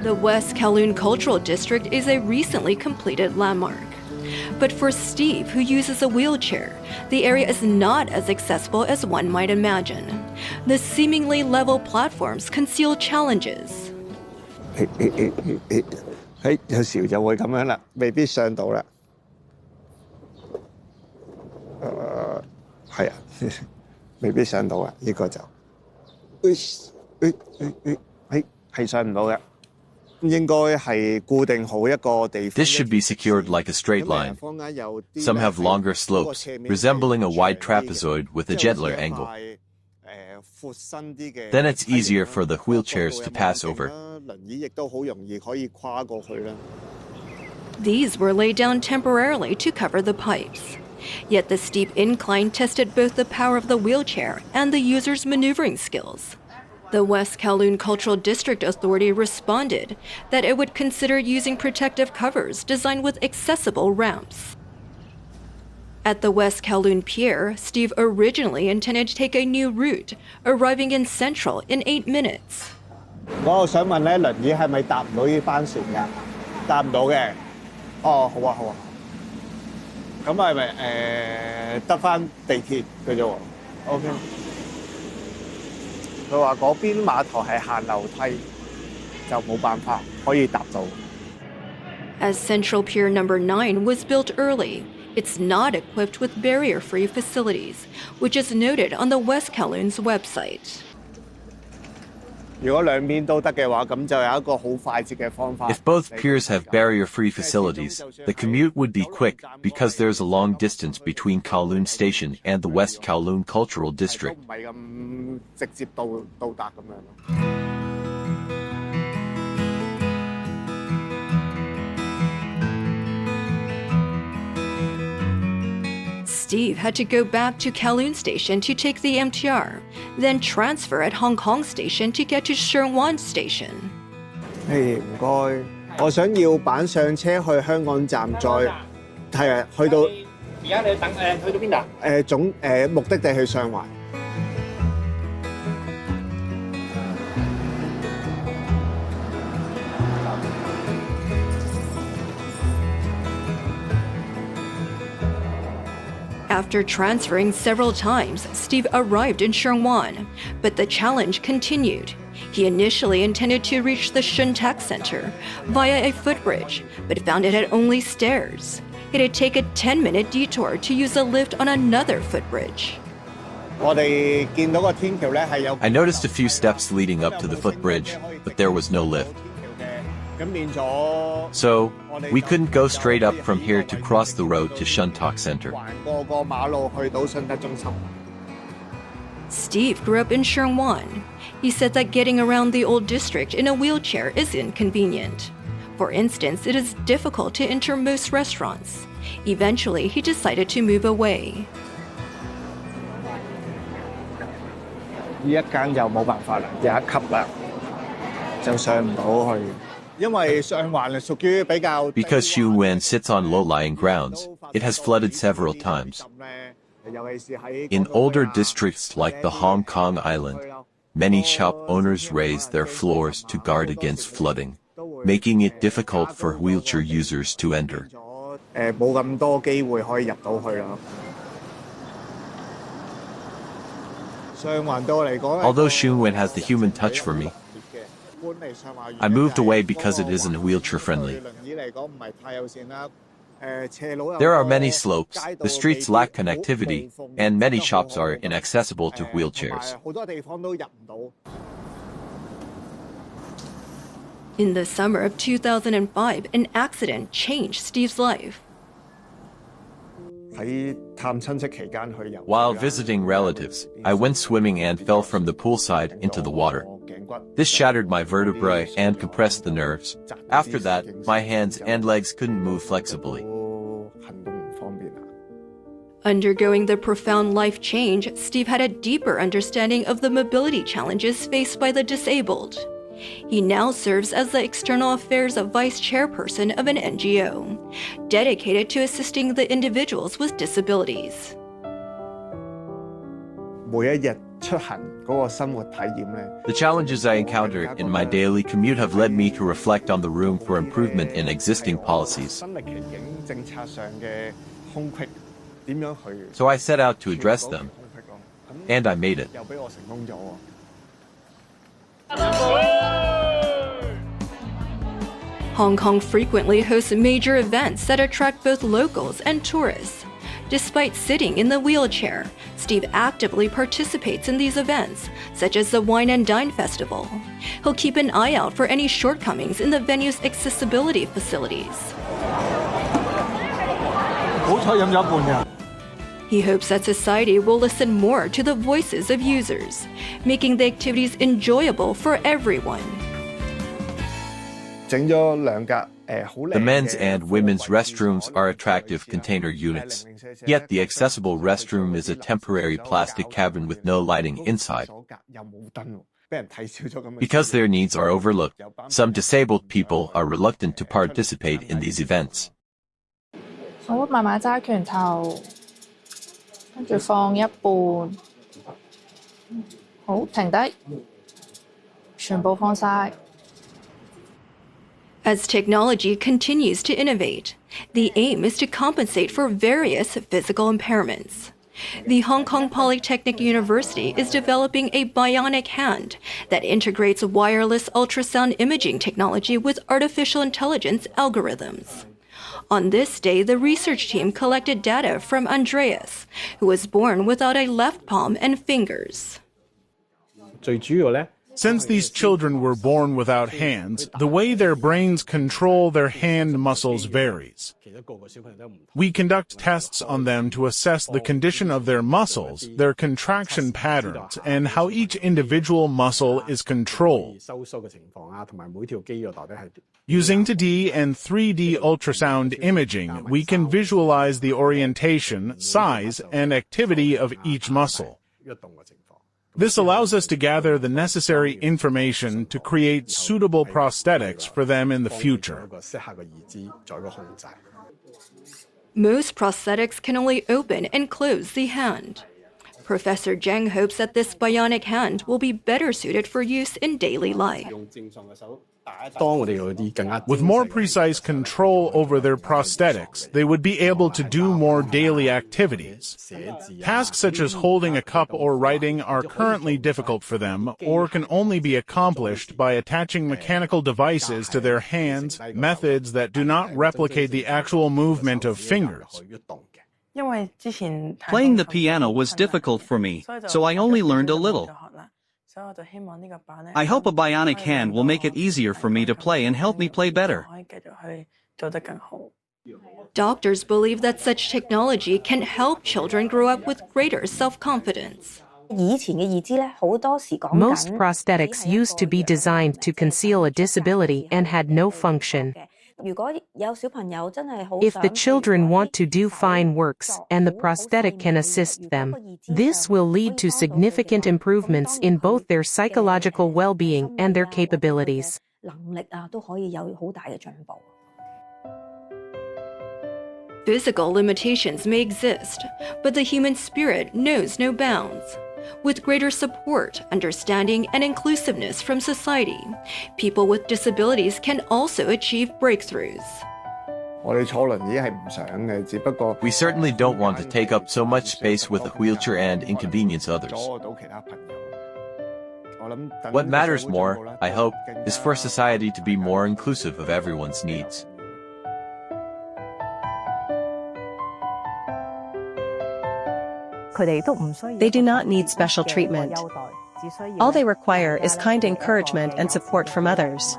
The West Kowloon Cultural District is a recently completed landmark. But for Steve, who uses a wheelchair, the area is not as accessible as one might imagine. The seemingly level platforms conceal challenges. 有時就會咁樣啦，未必上到啦。係啊，未必上到啊，呢個就，係上唔到嘅。應該係固定好一個地方。 This should be secured like a straight line. Some have longer slopes, resembling a wide trapezoid with a gentler angle. Then it's easier for the wheelchairs to pass over. These were laid down temporarily to cover the pipes. Yet the steep incline tested both the power of the wheelchair and the user's maneuvering skills. The West Kowloon Cultural District Authority responded that it would consider using protective covers designed with accessible ramps. At the West Kowloon Pier, Steve originally intended to take a new route, arriving in Central in 8 minutes. 我想問咧，輪椅係咪搭唔到呢班船㗎？搭唔到嘅。哦，好啊，好啊。咁係咪得返地鐵嘅啫喎 ？OK。佢話嗰邊碼頭係行樓梯，就冇辦法可以搭到。As Central Pier Number 9 was built early, it's not equipped with barrier-free facilities, which is noted on the West Kowloon's website. 如果兩邊都得嘅話，咁就有一個好快捷嘅方法。 If both piers have barrier-free facilities, the commute would be quick because there's a long distance between Kowloon Station and the West Kowloon Cultural District. 唔係咁直接到達咁樣。Steve had to go back to Kowloon Station to take the MTR, then transfer at Hong Kong Station to get to Sheung Wan Station. 唔該，我想要板上車去香港站，再係啊，去到而家你等去到邊度？目的地去上環。After transferring several times, Steve arrived in Sheung Wan, but the challenge continued. He initially intended to reach the Shun Tac Center via a footbridge, but found it had only stairs. It had taken a 10-minute detour to use a lift on another footbridge. I noticed a few steps leading up to the footbridge, but there was no lift. So, we couldn't go straight up from here to cross the road to Shun Tac Center. Steve grew up in Sheung Wan. He said that getting around the old district in a wheelchair is inconvenient. For instance, it is difficult to enter most restaurants. Eventually, he decided to move away. 呢一間就冇辦法啦，有一級啦，就上唔到去。 Because Sheung Wan sits on low-lying grounds, it has flooded several times. In older districts like the Hong Kong Island, many shop owners raise their floors to guard against flooding, making it difficult for wheelchair users to enter. Although Sheung Wan has the human touch for me, I moved away because it isn't wheelchair-friendly. There are many slopes, the streets lack connectivity, and many shops are inaccessible to wheelchairs. In the summer of 2005, an accident changed Steve's life. While visiting relatives, I went swimming and fell from the poolside into the water. This shattered my vertebrae and compressed the nerves. After that, my hands and legs couldn't move flexibly. Undergoing the profound life change, Steve had a deeper understanding of the mobility challenges faced by the disabled. He now serves as the External Affairs Vice Chairperson of an NGO, dedicated to assisting the individuals with disabilities. 每一日出行 The challenges I encounter in my daily commute have led me to reflect on the room for improvement in existing policies. So I set out to address them, and I made it. Hong Kong frequently hosts major events that attract both locals and tourists. Despite sitting in the wheelchair, Steve actively participates in these events, such as the Wine and Dine Festival. He'll keep an eye out for any shortcomings in the venue's accessibility facilities. He hopes that society will listen more to the voices of users, making the activities enjoyable for everyone. The men's and women's restrooms are attractive container units, yet the accessible restroom is a temporary plastic cabin with no lighting inside. Because their needs are overlooked, some disabled people are reluctant to participate in these events. 好，慢慢揸拳頭，跟住放一半，好，停低，全部放晒。 As technology continues to innovate, the aim is to compensate for various physical impairments. The Hong Kong Polytechnic University is developing a bionic hand that integrates wireless ultrasound imaging technology with artificial intelligence algorithms. On this day, the research team collected data from Andreas, who was born without a left palm and fingers. Since these children were born without hands, the way their brains control their hand muscles varies. We conduct tests on them to assess the condition of their muscles, their contraction patterns, and how each individual muscle is controlled. Using 2D and 3D ultrasound imaging, we can visualize the orientation, size, and activity of each muscle. This allows us to gather the necessary information to create suitable prosthetics for them in the future. Most prosthetics can only open and close the hand. Professor Zhang hopes that this bionic hand will be better suited for use in daily life. With more precise control over their prosthetics, they would be able to do more daily activities. Tasks such as holding a cup or writing are currently difficult for them, or can only be accomplished by attaching mechanical devices to their hands, methods that do not replicate the actual movement of fingers. Playing the piano was difficult for me, so I only learned a little. I hope a bionic hand will make it easier for me to play and help me play better. Doctors believe that such technology can help children grow up with greater self-confidence. Most prosthetics used to be designed to conceal a disability and had no function. If the children want to do fine works, and the prosthetic can assist them, this will lead to significant improvements in both their psychological well-being and their capabilities. Physical limitations may exist, but the human spirit knows no bounds. With greater support, understanding, and inclusiveness from society, people with disabilities can also achieve breakthroughs. We certainly don't want to take up so much space with a wheelchair and inconvenience others. What matters more, I hope, is for society to be more inclusive of everyone's needs. They do not need special treatment. All they require is kind encouragement and support from others.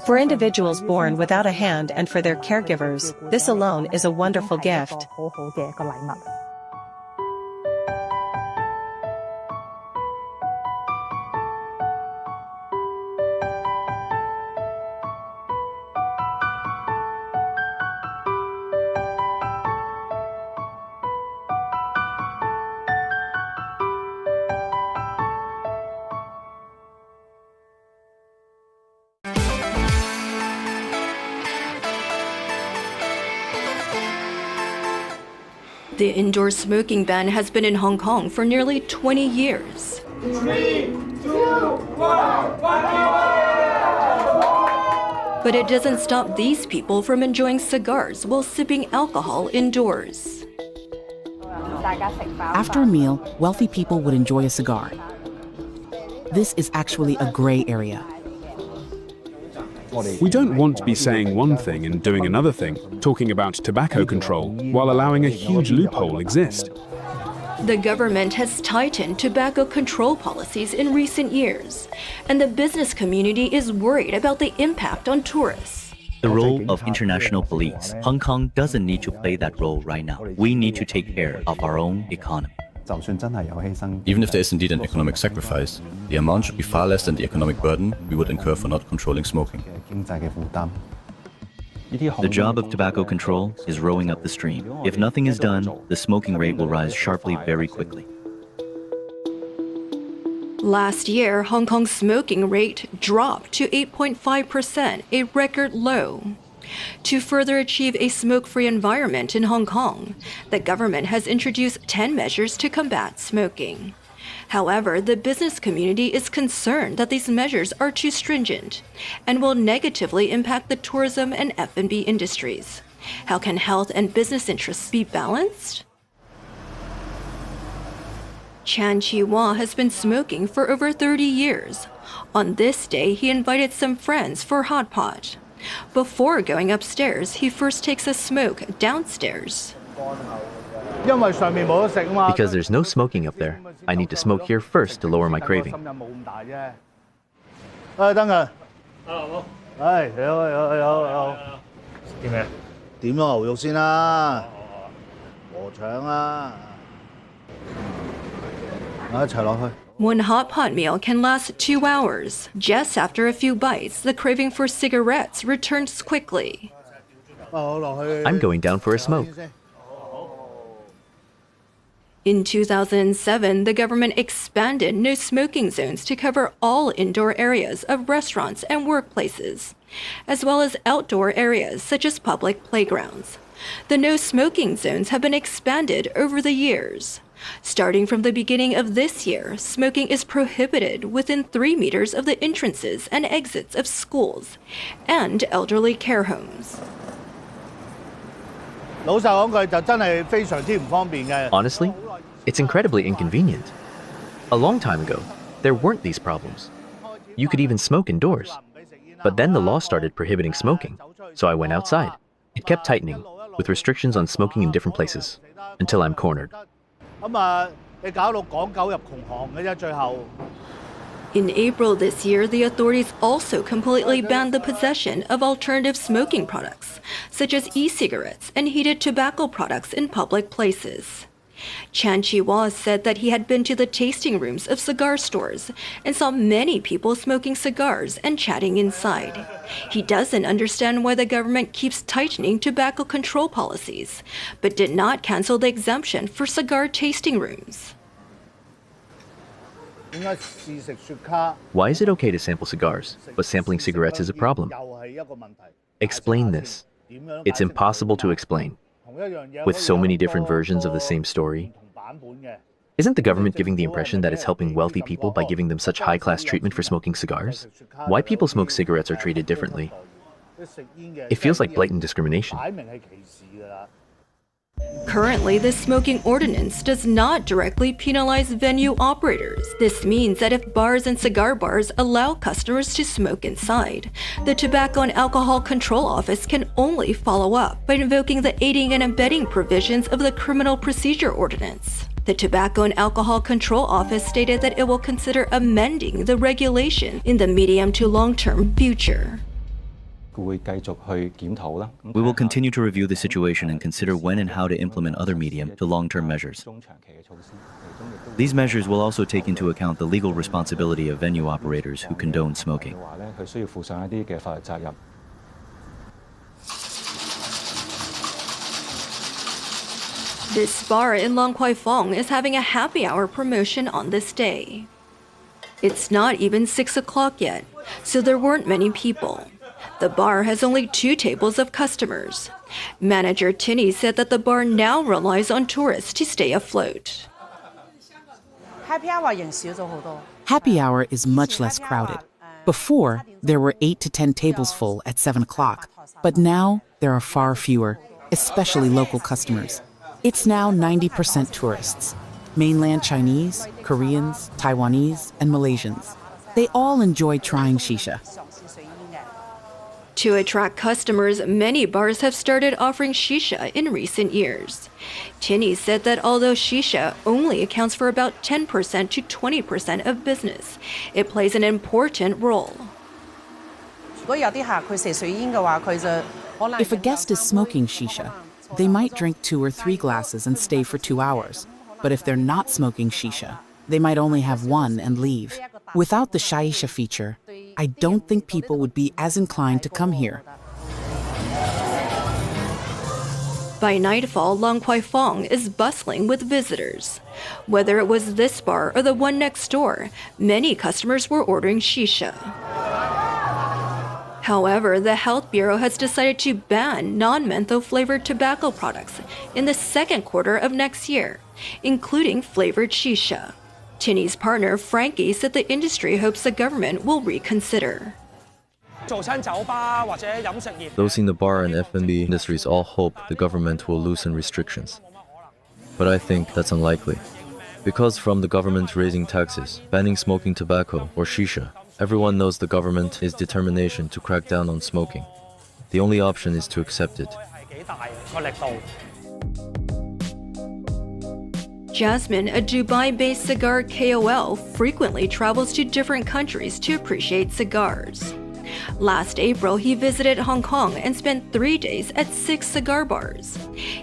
For individuals born without a hand and for their caregivers, this alone is a wonderful gift. The indoor smoking ban has been in Hong Kong for nearly 20 years. But it doesn't stop these people from enjoying cigars while sipping alcohol indoors. After a meal, wealthy people would enjoy a cigar. This is actually a gray area. We don't want to be saying one thing and doing another thing, talking about tobacco control, while allowing a huge loophole exist. The government has tightened tobacco control policies in recent years, and the business community is worried about the impact on tourists. The role of international police. Hong Kong doesn't need to play that role right now. We need to take care of our own economy. Even if there is indeed an economic sacrifice, the amount should be far less than the economic burden we would incur for not controlling smoking. The job of tobacco control is rowing up the stream. If nothing is done, the smoking rate will rise sharply very quickly. Last year, Hong Kong's smoking rate dropped to 8.5%, a record low. To further achieve a smoke-free environment in Hong Kong, the government has introduced 10 measures to combat smoking. However, the business community is concerned that these measures are too stringent and will negatively impact the tourism and F&B industries. How can health and business interests be balanced? Chan Chi-wah has been smoking for over 30 years. On this day, he invited some friends for hot pot. Before going upstairs, he first takes a smoke downstairs. Because there's no smoking up there, I need to smoke here first to lower my craving. One hot pot meal can last 2 hours. Just after a few bites, the craving for cigarettes returns quickly. I'm going down for a smoke. In 2007, the government expanded no smoking zones to cover all indoor areas of restaurants and workplaces, as well as outdoor areas such as public playgrounds. The no smoking zones have been expanded over the years. Starting from the beginning of this year, smoking is prohibited within 3 meters of the entrances and exits of schools and elderly care homes. Honestly, it's incredibly inconvenient. A long time ago, there weren't these problems. You could even smoke indoors. But then the law started prohibiting smoking, so I went outside. It kept tightening, with restrictions on smoking in different places, until I'm cornered. In April this year, the authorities also completely banned the possession of alternative smoking products, such as e-cigarettes and heated tobacco products in public places. Chan Chi-wah said that he had been to the tasting rooms of cigar stores and saw many people smoking cigars and chatting inside. He doesn't understand why the government keeps tightening tobacco control policies, but did not cancel the exemption for cigar tasting rooms. Why is it okay to sample cigars, but sampling cigarettes is a problem? Explain this. It's impossible to explain. With so many different versions of the same story, isn't the government giving the impression that it's helping wealthy people by giving them such high-class treatment for smoking cigars? Why people smoke cigarettes are treated differently? It feels like blatant discrimination. Currently, the smoking ordinance does not directly penalize venue operators. This means that if bars and cigar bars allow customers to smoke inside, the Tobacco and Alcohol Control Office can only follow up by invoking the aiding and abetting provisions of the Criminal Procedure Ordinance. The Tobacco and Alcohol Control Office stated that it will consider amending the regulation in the medium to long-term future. We will continue to review the situation and consider when and how to implement other medium to long-term measures. These measures will also take into account the legal responsibility of venue operators who condone smoking. This bar in Long Kwai Fong is having a happy hour promotion on this day. It's not even 6 o'clock yet, so there weren't many people. The bar has only 2 tables of customers. Manager Tinney said that the bar now relies on tourists to stay afloat. Happy hour is much less crowded. Before, there were 8 to 10 tables full at 7 o'clock, but now there are far fewer, especially local customers. It's now 90% tourists, mainland Chinese, Koreans, Taiwanese, and Malaysians. They all enjoy trying shisha. To attract customers, many bars have started offering shisha in recent years. Tinney said that although shisha only accounts for about 10% to 20% of business, it plays an important role. If a guest is smoking shisha, they might drink 2 or 3 glasses and stay for 2 hours. But if they're not smoking shisha, they might only have 1 and leave. Without the shaisha feature, I don't think people would be as inclined to come here. By nightfall, Long Kwai Fong is bustling with visitors. Whether it was this bar or the one next door, many customers were ordering shisha. However, the Health Bureau has decided to ban non-menthol-flavored tobacco products in the second quarter of next year, including flavored shisha. Tinney's partner, Frankie, said the industry hopes the government will reconsider. Those in the bar and F&B industries all hope the government will loosen restrictions. But I think that's unlikely. Because from the government raising taxes, banning smoking tobacco or shisha, everyone knows the government is determination to crack down on smoking. The only option is to accept it. Jasmine, a Dubai-based cigar KOL, frequently travels to different countries to appreciate cigars. Last April, he visited Hong Kong and spent 3 days at 6 cigar bars.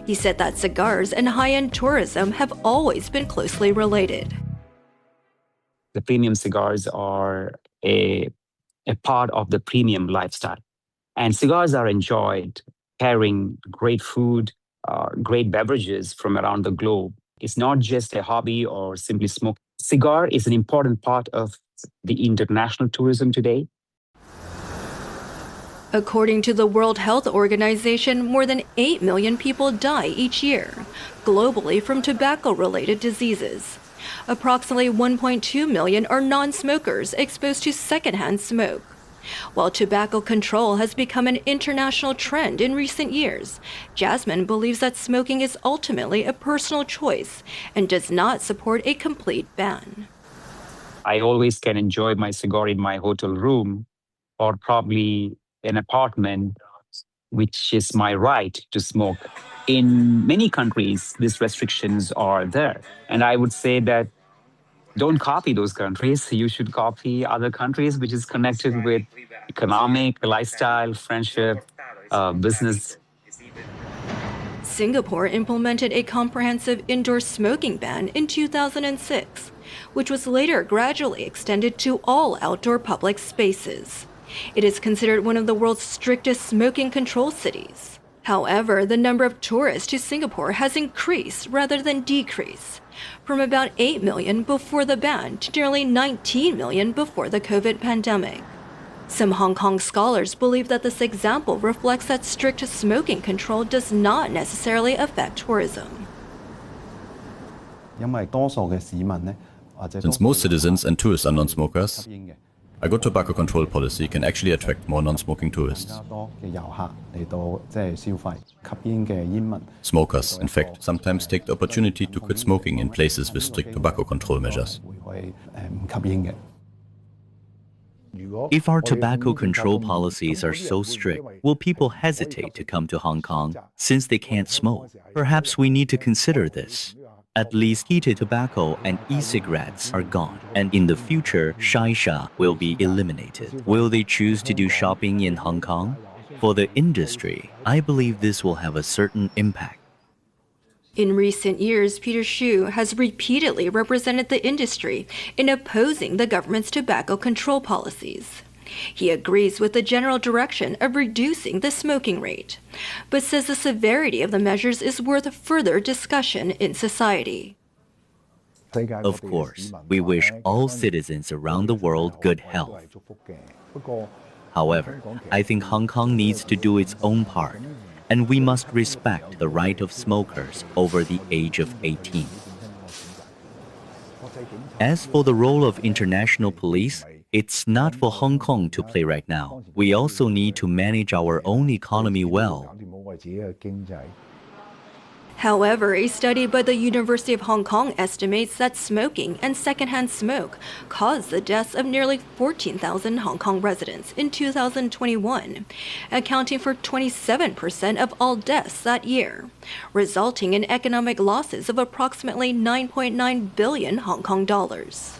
He said that cigars and high-end tourism have always been closely related. The premium cigars are a part of the premium lifestyle. And cigars are enjoyed carrying great food, great beverages from around the globe. It's not just a hobby or simply smoke. Cigar is an important part of the international tourism today. According to the World Health Organization, more than 8 million people die each year, globally from tobacco-related diseases. Approximately 1.2 million are non-smokers exposed to secondhand smoke. While tobacco control has become an international trend in recent years, Jasmine believes that smoking is ultimately a personal choice and does not support a complete ban. I always can enjoy my cigar in my hotel room or probably an apartment, which is my right to smoke. In many countries, these restrictions are there. And I would say that don't copy those countries. You should copy other countries, which is connected with economic, lifestyle, friendship, business. Singapore implemented a comprehensive indoor smoking ban in 2006, which was later gradually extended to all outdoor public spaces. It is considered one of the world's strictest smoking control cities. However, the number of tourists to Singapore has increased rather than decreased, from about 8 million before the ban to nearly 19 million before the COVID pandemic. Some Hong Kong scholars believe that this example reflects that strict smoking control does not necessarily affect tourism. Since most citizens and tourists are non-smokers, a good tobacco control policy can actually attract more non-smoking tourists. Smokers, in fact, sometimes take the opportunity to quit smoking in places with strict tobacco control measures. If our tobacco control policies are so strict, will people hesitate to come to Hong Kong since they can't smoke? Perhaps we need to consider this. At least heated tobacco and e-cigarettes are gone, and in the future, shisha will be eliminated. Will they choose to do shopping in Hong Kong? For the industry, I believe this will have a certain impact. In recent years, Peter Xu has repeatedly represented the industry in opposing the government's tobacco control policies. He agrees with the general direction of reducing the smoking rate, but says the severity of the measures is worth further discussion in society. Of course, we wish all citizens around the world good health. However, I think Hong Kong needs to do its own part, and we must respect the right of smokers over the age of 18. As for the role of international police, it's not for Hong Kong to play right now. We also need to manage our own economy well. However, a study by the University of Hong Kong estimates that smoking and secondhand smoke caused the deaths of nearly 14,000 Hong Kong residents in 2021, accounting for 27% of all deaths that year, resulting in economic losses of approximately 9.9 billion Hong Kong dollars.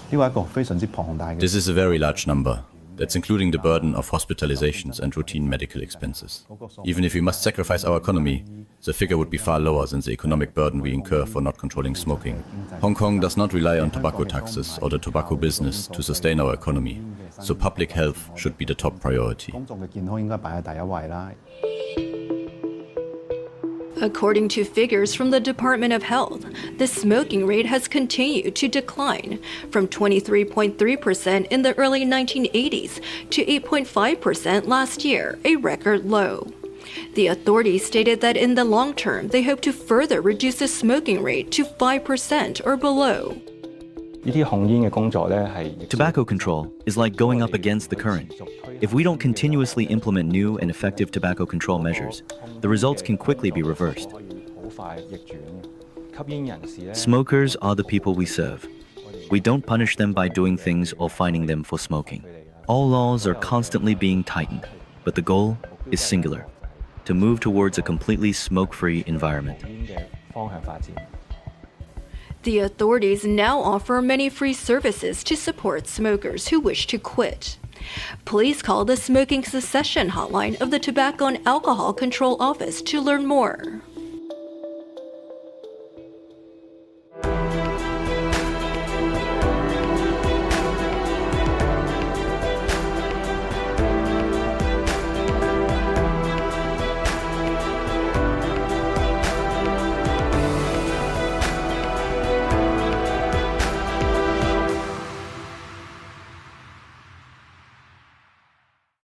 This is a very large number. That's including the burden of hospitalizations and routine medical expenses. Even if we must sacrifice our economy, the figure would be far lower than the economic burden we incur for not controlling smoking. Hong Kong does not rely on tobacco taxes or the tobacco business to sustain our economy, so public health should be the top priority. According to figures from the Department of Health, the smoking rate has continued to decline from 23.3% in the early 1980s to 8.5% last year, a record low. The authorities stated that in the long term, they hope to further reduce the smoking rate to 5% or below. Tobacco control is like going up against the current. If we don't continuously implement new and effective tobacco control measures, the results can quickly be reversed. Smokers are the people we serve. We don't punish them by doing things or fining them for smoking. All laws are constantly being tightened, but the goal is singular: to move towards a completely smoke-free environment. The authorities now offer many free services to support smokers who wish to quit. Please call the Smoking Cessation Hotline of the Tobacco and Alcohol Control Office to learn more.